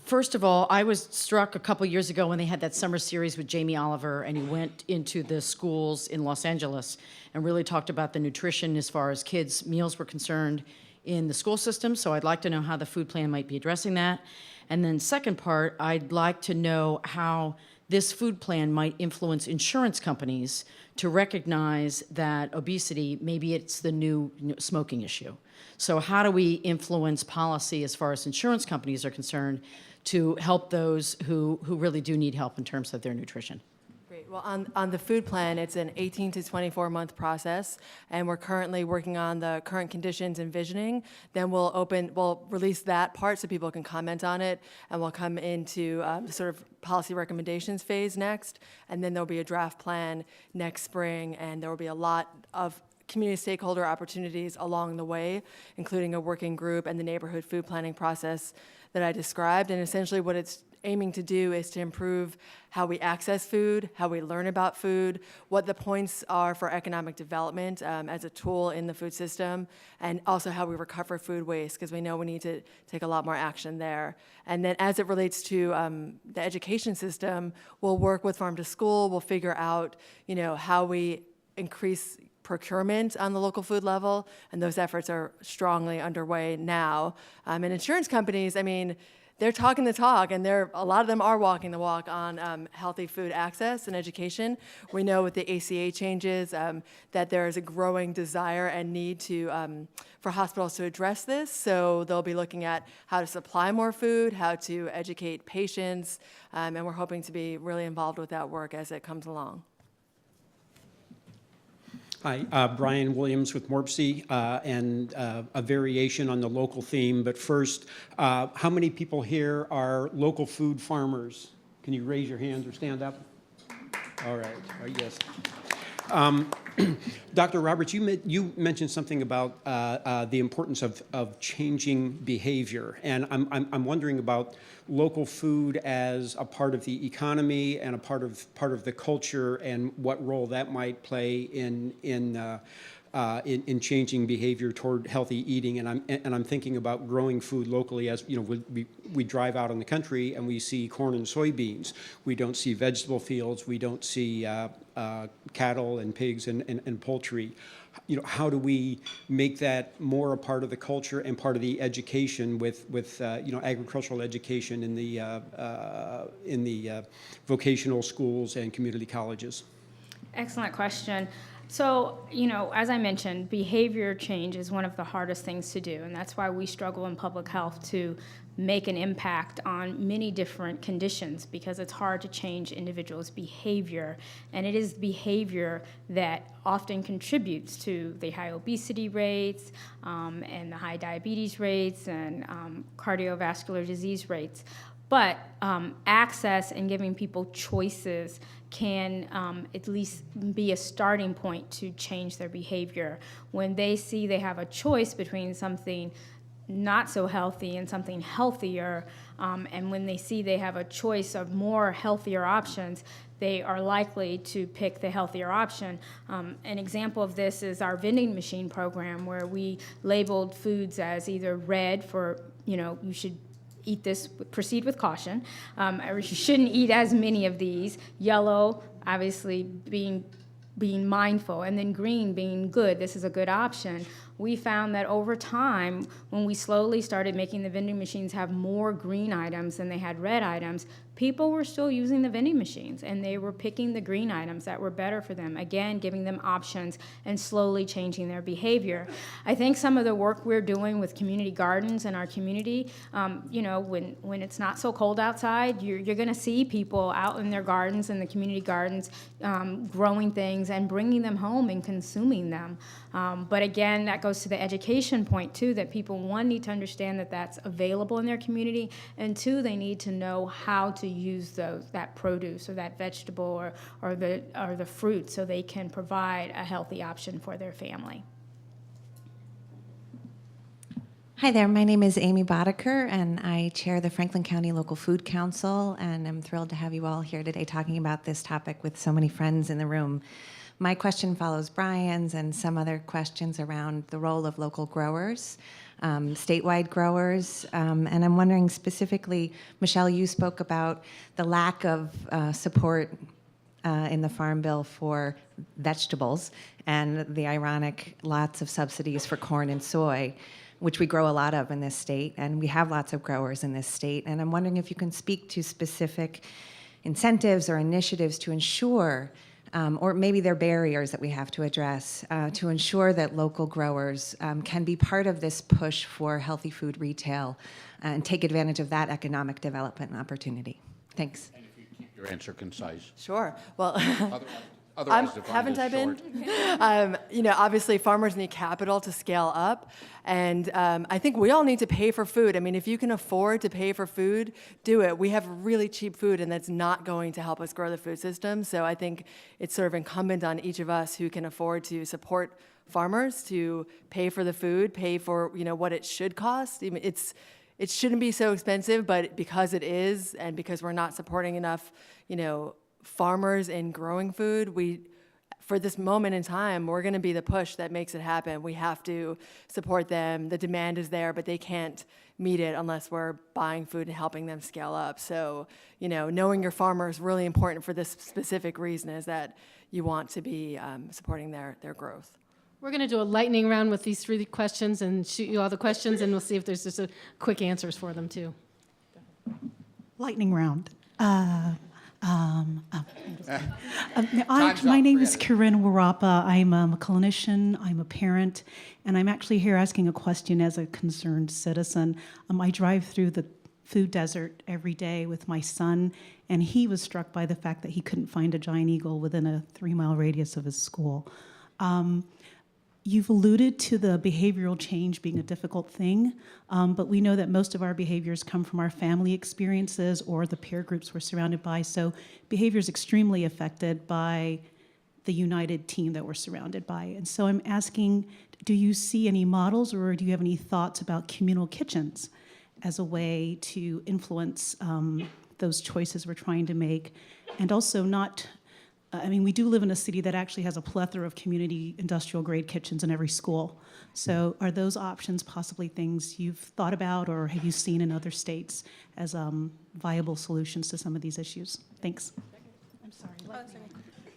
First of all, I was struck a couple years ago when they had that summer series with Jamie Oliver, and he went into the schools in Los Angeles and really talked about the nutrition as far as kids' meals were concerned in the school system. So I'd like to know how the food plan might be addressing that. And then second part, I'd like to know how this food plan might influence insurance companies to recognize that obesity, maybe it's the new smoking issue. So how do we influence policy as far as insurance companies are concerned to help those who really do need help in terms of their nutrition? Great. Well, on the food plan, it's an 18 to 24-month process, and we're currently working on the current conditions and visioning. Then we'll release that part so people can comment on it, and we'll come into the sort of policy recommendations phase next, and then there'll be a draft plan next spring, and there will be a lot of community stakeholder opportunities along the way, including a working group and the neighborhood food planning process that I described. And essentially what it's aiming to do is to improve how we access food, how we learn about food, what the points are for economic development as a tool in the food system, and also how we recover food waste, because we know we need to take a lot more action there. And then as it relates to the education system, we'll work with Farm to School, we'll figure out, how we increase procurement on the local food level, and those efforts are strongly underway now. And insurance companies, they're talking the talk, and a lot of them are walking the walk on healthy food access and education. We know with the ACA changes that there is a growing desire and need for hospitals to address this. So they'll be looking at how to supply more food, how to educate patients, and we're hoping to be really involved with that work as it comes along. Hi, Brian Williams with Morpsey, and a variation on the local theme. But first, how many people here are local food farmers? Can you raise your hands or stand up? All right. Yes. Dr. Roberts, you mentioned something about the importance of changing behavior, and I'm wondering about local food as a part of the economy and a part of the culture, and what role that might play in changing behavior toward healthy eating. And I'm thinking about growing food locally. As we drive out in the country and we see corn and soybeans. We don't see vegetable fields. We don't see cattle and pigs and poultry. How do we make that more a part of the culture and part of the education with agricultural education in the vocational schools and community colleges? Excellent question. So, as I mentioned, behavior change is one of the hardest things to do, and that's why we struggle in public health to make an impact on many different conditions, because it's hard to change individuals' behavior, and it is behavior that often contributes to the high obesity rates and the high diabetes rates and cardiovascular disease rates. But access and giving people choices can at least be a starting point to change their behavior. When they see they have a choice between something not so healthy and something healthier, and when they see they have a choice of more healthier options, they are likely to pick the healthier option. An example of this is our vending machine program, where we labeled foods as either red for, you should eat this, proceed with caution, or you shouldn't eat as many of these. Yellow, obviously being mindful, and then green being good, this is a good option. We found that over time, when we slowly started making the vending machines have more green items than they had red items, people were still using the vending machines, and they were picking the green items that were better for them, again, giving them options and slowly changing their behavior. I think some of the work we're doing with community gardens in our community, when it's not so cold outside, you're going to see people out in their gardens, in the community gardens, growing things and bringing them home and consuming them. But again, that goes to the education point too, that people, one, need to understand that that's available in their community, and two, they need to know how to use that produce or that vegetable or the fruit so they can provide a healthy option for their family. Hi there, my name is Amy Boddicker, and I chair the Franklin County Local Food Council, and I'm thrilled to have you all here today talking about this topic with so many friends in the room. My question follows Brian's and some other questions around the role of local growers, statewide growers, and I'm wondering specifically, Michelle, you spoke about the lack of support in the Farm Bill for vegetables and the ironic lots of subsidies for corn and soy, which we grow a lot of in this state, and we have lots of growers in this state. And I'm wondering if you can speak to specific incentives or initiatives to ensure, or maybe there are barriers that we have to address, to ensure that local growers can be part of this push for healthy food retail and take advantage of that economic development and opportunity. Thanks. And if you keep your answer concise. Sure. Well, Otherwise defined haven't as I been? short. Obviously, farmers need capital to scale up, and I think we all need to pay for food. I mean, if you can afford to pay for food, do it. We have really cheap food, and that's not going to help us grow the food system. So I think it's sort of incumbent on each of us who can afford to support farmers to pay for the food, pay for what it should cost. I mean, it shouldn't be so expensive, but because it is, and because we're not supporting enough, farmers in growing food, for this moment in time, we're going to be the push that makes it happen. We have to support them. The demand is there, but they can't meet it unless we're buying food and helping them scale up. So, knowing your farmer is really important for this specific reason, is that you want to be supporting their growth. We're going to do a lightning round with these 3 questions and shoot you all the questions, and we'll see if there's just a quick answers for them too. Lightning round. Time's My up. name is Forget Corinne Warapa. I'm a clinician, I'm a parent, and I'm actually here asking a question as a concerned citizen. I drive through the food desert every day with my son, and he was struck by the fact that he couldn't find a giant eagle within a 3-mile radius of his school. You've alluded to the behavioral change being a difficult thing, but we know that most of our behaviors come from our family experiences or the peer groups we're surrounded by. So behavior is extremely affected by the united team that we're surrounded by. And so I'm asking, do you see any models or do you have any thoughts about communal kitchens as a way to influence those choices we're trying to make? And also we do live in a city that actually has a plethora of community industrial-grade kitchens in every school. So are those options possibly things you've thought about or have you seen in other states as viable solutions to some of these issues? Thanks. I'm sorry.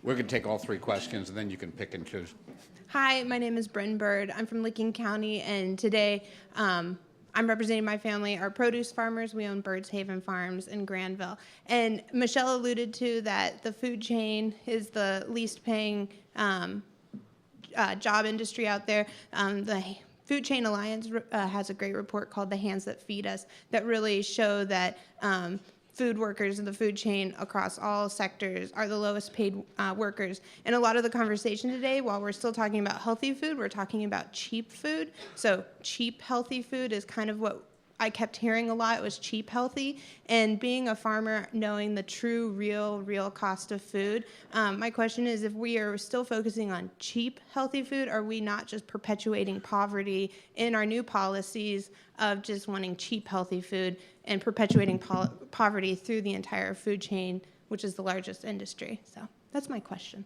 We're going to take all 3 questions, and then you can pick and choose. Hi, my name is Bryn Bird. I'm from Licking County, and today I'm representing my family, our produce farmers. We own Birds Haven Farms in Granville. And Michelle alluded to that the food chain is the least paying job industry out there. The Food Chain Alliance has a great report called The Hands That Feed Us that really show that food workers in the food chain across all sectors are the lowest paid workers. And a lot of the conversation today, while we're still talking about healthy food, we're talking about cheap food. So cheap healthy food is kind of what I kept hearing a lot. Was cheap healthy. And being a farmer, knowing the true, real cost of food, my question is, if we are still focusing on cheap healthy food, are we not just perpetuating poverty in our new policies of just wanting cheap healthy food and perpetuating poverty through the entire food chain, which is the largest industry? So that's my question.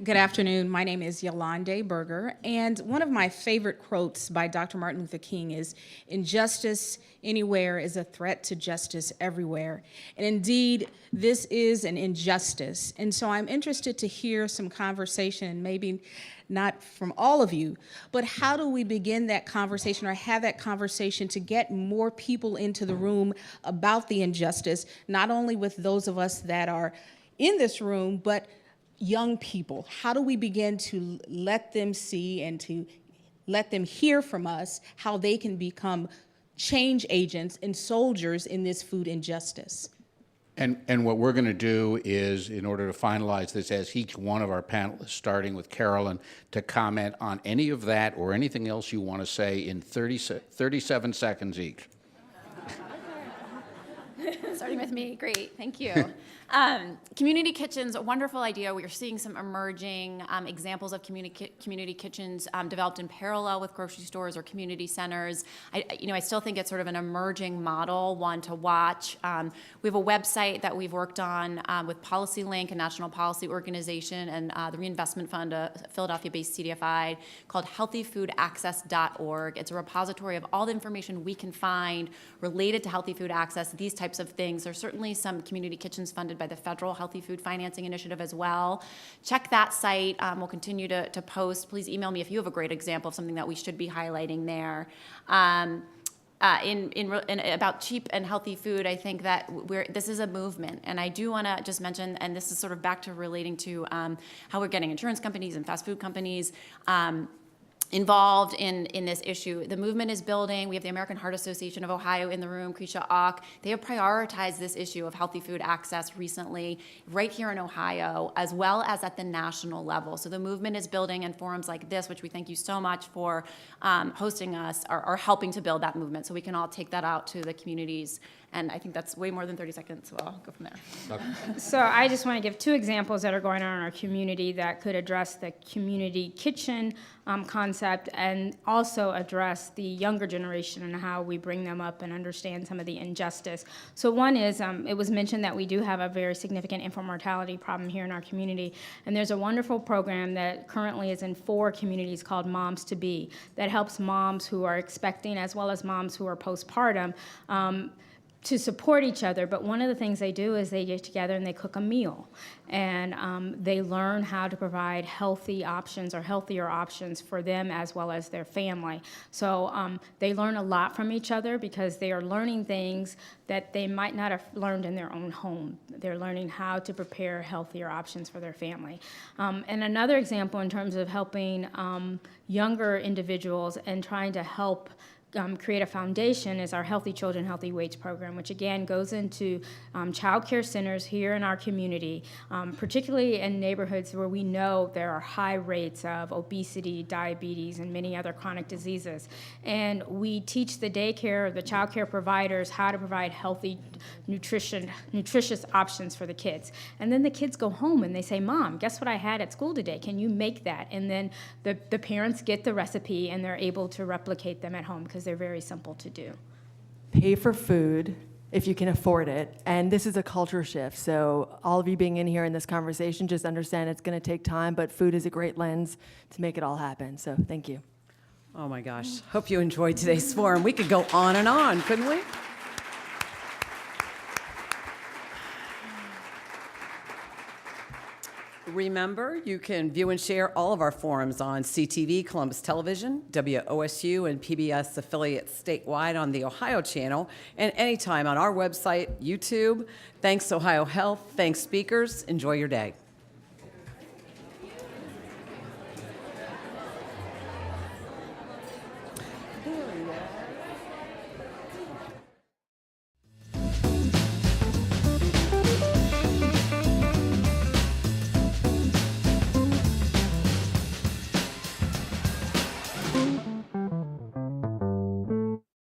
Good afternoon. My name is Yolande Berger, and one of my favorite quotes by Dr. Martin Luther King is, "Injustice anywhere is a threat to justice everywhere." And indeed, this is an injustice. And so I'm interested to hear some conversation, maybe not from all of you, but how do we begin that conversation or have that conversation to get more people into the room about the injustice, not only with those of us that are in this room, but young people? How do we begin to let them see and to let them hear from us how they can become change agents and soldiers in this food injustice? And what we're going to do is, in order to finalize this, ask each one of our panelists, starting with Carolyn, to comment on any of that or anything else you want to say in 37 seconds each. Starting with me, great, thank you. Community kitchens, a wonderful idea. We are seeing some emerging examples of community kitchens developed in parallel with grocery stores or community centers. I still think it's sort of an emerging model, one to watch. We have a website that we've worked on with PolicyLink, a national policy organization, and the Reinvestment Fund, a Philadelphia-based CDFI, called healthyfoodaccess.org. It's a repository of all the information we can find related to healthy food access, these types of things. There's certainly some community kitchens funded by the federal Healthy Food Financing Initiative as well. Check that site. We'll continue to post. Please email me if you have a great example of something that we should be highlighting there. About cheap and healthy food, I think that this is a movement, and I do want to just mention, and this is sort of back to relating to how we're getting insurance companies and fast food companies involved in this issue. The movement is building. We have the American Heart Association of Ohio in the room, Krisha Auk. They have prioritized this issue of healthy food access recently, right here in Ohio, as well as at the national level. So the movement is building, and forums like this, which we thank you so much for hosting us, are helping to build that movement, so we can all take that out to the communities. And I think that's way more than 30 seconds, so I'll go from there. So I just want to give two examples that are going on in our community that could address the community kitchen concept and also address the younger generation and how we bring them up and understand some of the injustice. So one is, it was mentioned that we do have a very significant infant mortality problem here in our community, and there's a wonderful program that currently is in 4 communities called Moms to Be that helps moms who are expecting as well as moms who are postpartum to support each other. But one of the things they do is they get together and they cook a meal, and they learn how to provide healthy options or healthier options for them as well as their family. So they learn a lot from each other because they are learning things that they might not have learned in their own home. They're learning how to prepare healthier options for their family. And another example in terms of helping younger individuals and trying to help create a foundation is our Healthy Children, Healthy Weights program, which again goes into child care centers here in our community, particularly in neighborhoods where we know there are high rates of obesity, diabetes, and many other chronic diseases. And we teach the daycare, the child care providers how to provide healthy, nutritious options for the kids. And then the kids go home and they say, "Mom, guess what I had at school today? Can you make that?" And then the parents get the recipe and they're able to replicate them at home because they're very simple to do. Pay for food if you can afford it. And this is a culture shift. So all of you being in here in this conversation, just understand it's going to take time, but food is a great lens to make it all happen. So thank you. Oh my gosh. Hope you enjoyed today's forum. We could go on and on, couldn't we? Remember, you can view and share all of our forums on CTV, Columbus Television, WOSU, and PBS affiliates statewide on the Ohio channel, and anytime on our website, YouTube. Thanks, Ohio Health. Thanks, speakers. Enjoy your day.